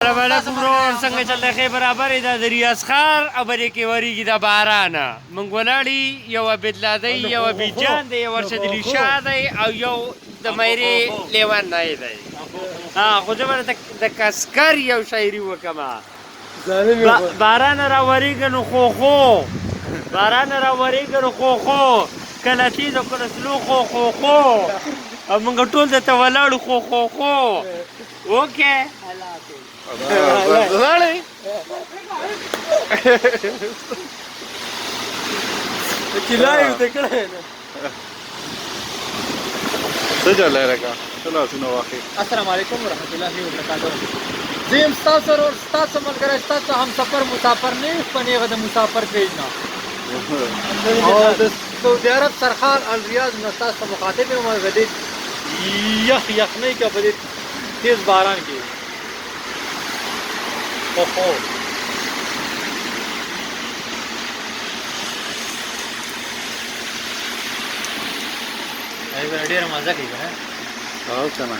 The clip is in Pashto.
السلام علیکم ورور څنګه چل دی برابر دا د ریاض خار او بلې کې وریږي د بارانه موږ ولاړي یو عبدالله دی یو بیجان دی یو ارشد علي شاه دی او یو د میرې لیوانی دی خو زه به د کسکر یو شاعري وکړم باران راوریږي نو خوخو باران راوریږي نو خوخو کله تیز او کله سلو خوخو او موږ ټول درته ولاړو خوخو اوکې Dale. Chilai te creen. سجل لك چلو شنو واخی السلام علیکم ورحمۃ اللہ وبرکاتہ زم تاسو ور تاسو ملګری تاسو هم سفر مسافر نه پنیغه د مسافر پیژنا او د سعودي عرب سرحال الریاض نستاس مخاطب هم غدي یخنی کا په تیز باران کې اوه ډېر مزه کوي او څنګه